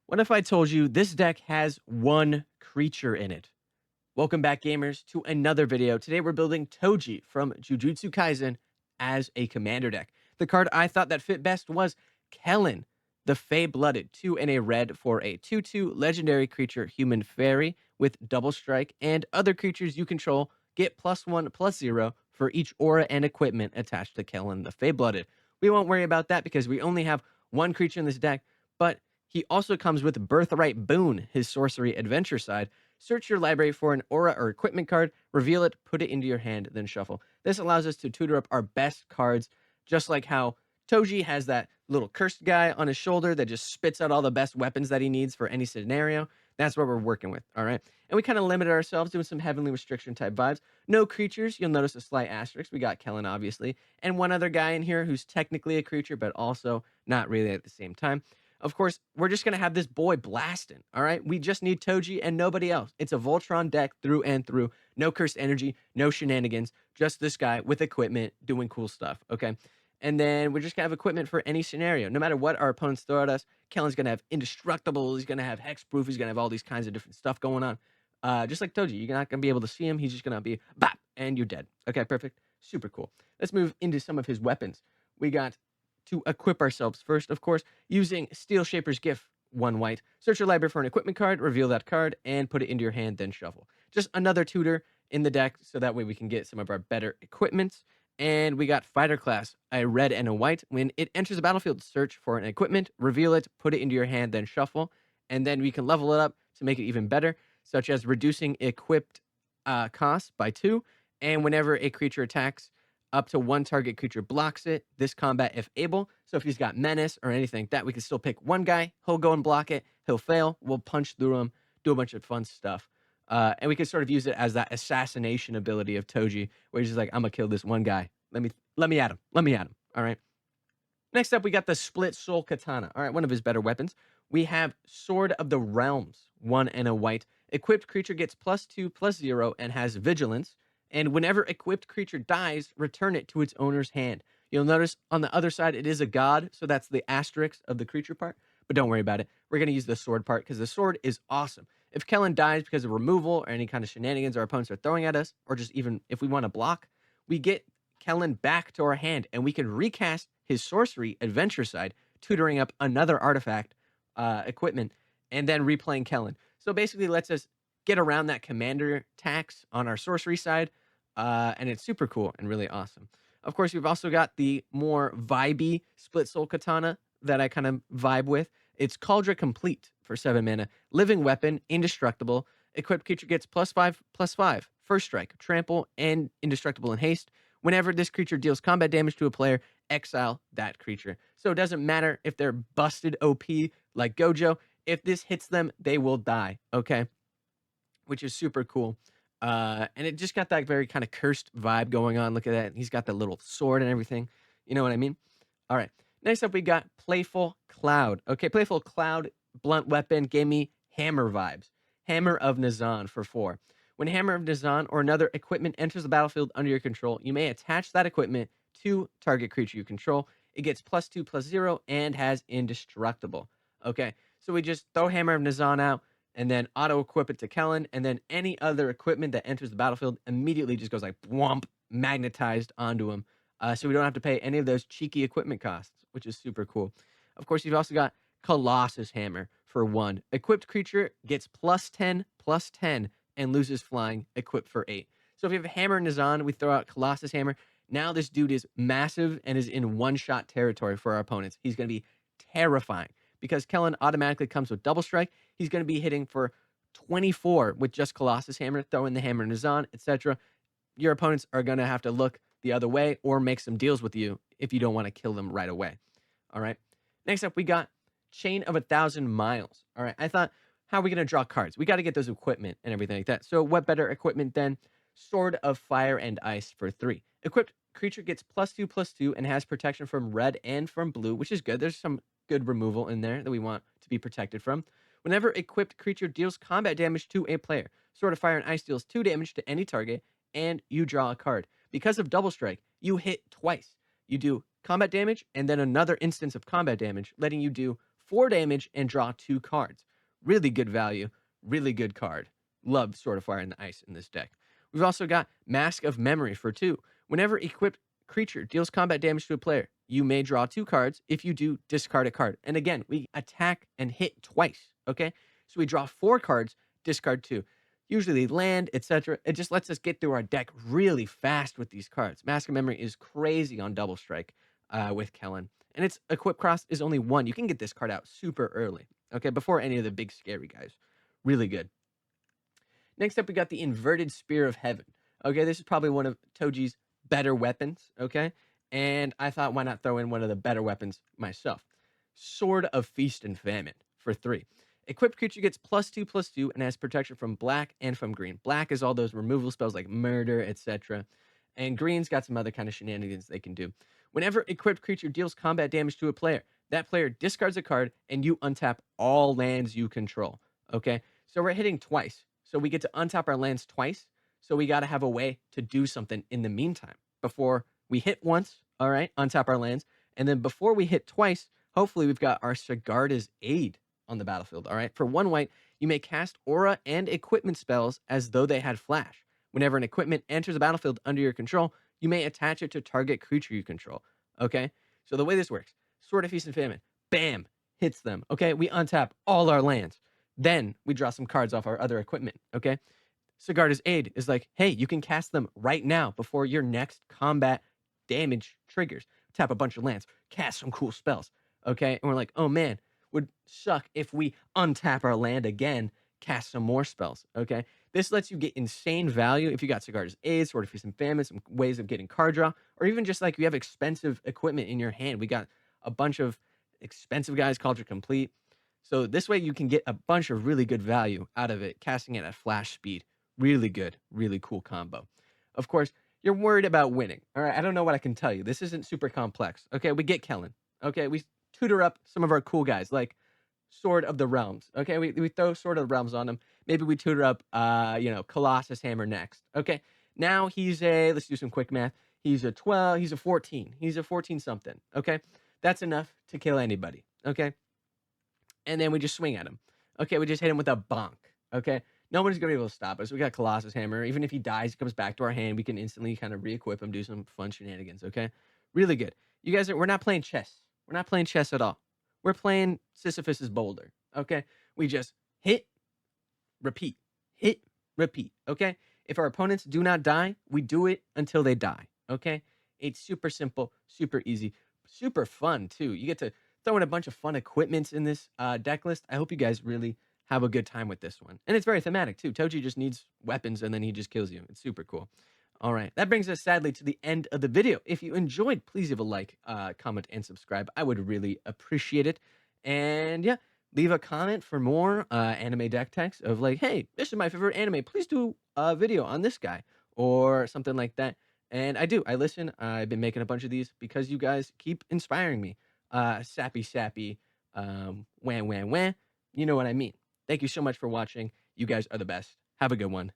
What if I told you this deck has one creature in it? Welcome back, gamers, to another video. Today we're building Toji from Jujutsu Kaisen as a commander deck. The card I thought that fit best was Kellen, the Fey-Blooded, 2 and a red for a 2/2 legendary creature human fairy with double strike, and other creatures you control get +1/+0 for each aura and equipment attached to Kellen, the Fey-Blooded. We won't worry about that because we only have one creature in this deck, but he also comes with Birthright Boon, his sorcery adventure side. Search your library for an aura or equipment card, reveal it, put it into your hand, then shuffle. This allows us to tutor up our best cards, just like how Toji has that little cursed guy on his shoulder that just spits out all the best weapons that he needs for any scenario. That's what we're working with, all right? And we kind of limited ourselves doing some heavenly restriction type vibes. No creatures, you'll notice a slight asterisk. We got Kellen, obviously, and one other guy in here who's technically a creature, but also not really at the same time. Of course, we're just going to have this boy blasting. All right. We just need Toji and nobody else. It's a Voltron deck through and through. No cursed energy, no shenanigans. Just this guy with equipment doing cool stuff. Okay. And then we're just going to have equipment for any scenario. No matter what our opponents throw at us, Kellen's going to have indestructible. He's going to have hexproof. He's going to have all these kinds of different stuff going on. Just like Toji, you're not going to be able to see him. He's just going to be bop, and you're dead. Okay, perfect. Super cool. Let's move into some of his weapons. We got to equip ourselves first, of course, using Steel Shaper's Gift, 1 white. Search your library for an equipment card, reveal that card, and put it into your hand, then shuffle. Just another tutor in the deck, so that way we can get some of our better equipments. And we got Fighter Class, a red and a white. When it enters the battlefield, search for an equipment, reveal it, put it into your hand, then shuffle. And then we can level it up to make it even better, such as reducing equipped costs by 2. And whenever a creature attacks, up to 1 target creature blocks it this combat if able. So if he's got menace or anything like that, we can still pick one guy. He'll go and block it. He'll fail. We'll punch through him, do a bunch of fun stuff. And we can sort of use it as that assassination ability of Toji, where he's just like, I'm gonna kill this one guy. Let me at him. Let me at him. All right. Next up, we got the Split Soul Katana. All right, one of his better weapons. We have Sword of the Realms, 1 and a white. Equipped creature gets +2/+0 and has vigilance. And whenever equipped creature dies, return it to its owner's hand. You'll notice on the other side, it is a god, so that's the asterisk of the creature part. But don't worry about it. We're going to use the sword part because the sword is awesome. If Kellen dies because of removal or any kind of shenanigans our opponents are throwing at us, or just even if we want to block, we get Kellen back to our hand and we can recast his sorcery adventure side, tutoring up another artifact equipment, and then replaying Kellen. So basically, lets us get around that commander tax on our sorcery side, and it's super cool and really awesome. Of course, we've also got the more vibey Split Soul Katana that I kind of vibe with. It's Cauldron Complete for 7 mana. Living weapon, indestructible. Equipped creature gets +5/+5. First strike, trample, and indestructible in haste. Whenever this creature deals combat damage to a player, exile that creature. So it doesn't matter if they're busted OP like Gojo. If this hits them, they will die. Okay, which is super cool. And it just got that very kind of cursed vibe going on. Look at that. He's got the little sword and everything. You know what I mean? All right. Next up, we got Playful Cloud. Okay, Playful Cloud, blunt weapon, gave me hammer vibes. Hammer of Nazahn for 4. When Hammer of Nazahn or another equipment enters the battlefield under your control, you may attach that equipment to target creature you control. It gets +2/+0 and has indestructible. Okay, so we just throw Hammer of Nazahn out and then auto equip it to Kellen, and then any other equipment that enters the battlefield immediately just goes like whomp, magnetized onto him. So we don't have to pay any of those cheeky equipment costs, which is super cool. Of course, you've also got Colossus Hammer for 1. Equipped creature gets +10/+10 and loses flying, equipped for 8. So if you have a Hammer Nazahn, we throw out Colossus Hammer. Now this dude is massive and is in one-shot territory for our opponents. He's going to be terrifying because Kellen automatically comes with double strike. He's going to be hitting for 24 with just Colossus Hammer, throw in the Hammer Nazahn, etc. Your opponents are going to have to look the other way or make some deals with you if you don't want to kill them right away. All right. Next up, we got Chain of 1,000 Miles. All right. I thought, how are we going to draw cards? We got to get those equipment and everything like that. So what better equipment than Sword of Fire and Ice for 3? Equipped creature gets +2/+2 and has protection from red and from blue, which is good. There's some good removal in there that we want to be protected from. Whenever equipped creature deals combat damage to a player, Sword of Fire and Ice deals 2 damage to any target, and you draw a card. Because of double strike, you hit twice. You do combat damage and then another instance of combat damage, letting you do 4 damage and draw 2 cards. Really good value, really good card. Love Sword of Fire and Ice in this deck. We've also got Mask of Memory for 2. Whenever equipped creature deals combat damage to a player, you may draw 2 cards. If you do, discard a card. And again, we attack and hit twice, okay? So we draw 4 cards, discard 2. Usually they land, etc. It just lets us get through our deck really fast with these cards. Mask of Memory is crazy on Double Strike with Kellen. And its equip cost is only 1. You can get this card out super early, okay, before any of the big scary guys. Really good. Next up, we got the Inverted Spear of Heaven. Okay, this is probably one of Toji's better weapons, okay? And I thought, why not throw in one of the better weapons myself? Sword of Feast and Famine for 3. Equipped creature gets +2/+2 and has protection from black and from green. Black is all those removal spells like murder, etc. And green's got some other kind of shenanigans they can do. Whenever equipped creature deals combat damage to a player, that player discards a card and you untap all lands you control. Okay, so we're hitting twice. So we get to untap our lands twice. So we got to have a way to do something in the meantime before we hit once. All right, untap our lands. And then before we hit twice, hopefully we've got our Sigarda's Aid on the battlefield. All right, for 1 white, you may cast aura and equipment spells as though they had flash. Whenever an equipment enters the battlefield under your control, you may attach it to target creature you control. Okay, so the way this works, Sword of Feast and Famine, bam, hits them. Okay, we untap all our lands. Then we draw some cards off our other equipment. Okay, Sigarda's Aid is like, hey, you can cast them right now before your next combat damage triggers. Tap a bunch of lands, cast some cool spells. Okay, and we're like, oh man, would suck if we untap our land again, cast some more spells. Okay, this lets you get insane value if you got Sigarda's Aid, Sword of Feast and Famine, some ways of getting card draw, or even just like you have expensive equipment in your hand. We got a bunch of expensive guys, Culture Complete. So this way you can get a bunch of really good value out of it, casting it at flash speed. Really good, really cool combo. Of course, you're worried about winning. All right, I don't know what I can tell you. This isn't super complex. Okay, we get Kellen. Okay, we tutor up some of our cool guys like Sword of the Realms. Okay, we throw Sword of the Realms on him. Maybe we tutor up, Colossus Hammer next. Okay, now let's do some quick math. He's a 12, he's a 14. He's a 14 something. Okay, that's enough to kill anybody. Okay, and then we just swing at him. Okay, we just hit him with a bonk. Okay, nobody's gonna be able to stop us. We got Colossus Hammer. Even if he dies, he comes back to our hand. We can instantly kind of re-equip him, do some fun shenanigans. Okay, really good. You guys we're not playing chess. We're not playing chess at all. We're playing Sisyphus's boulder. Okay, we just hit, repeat, hit, repeat. Okay, if our opponents do not die, we do it until they die. Okay, it's super simple, super easy, super fun too. You get to throw in a bunch of fun equipments in this deck list. I hope you guys really have a good time with this one. And it's very thematic too. Toji just needs weapons and then he just kills you. It's super cool. All right, that brings us sadly to the end of the video. If you enjoyed, please leave a like, comment, and subscribe. I would really appreciate it. And yeah, leave a comment for more anime deck text of like, hey, this is my favorite anime. Please do a video on this guy or something like that. And I listen. I've been making a bunch of these because you guys keep inspiring me. Sappy, wah. You know what I mean. Thank you so much for watching. You guys are the best. Have a good one.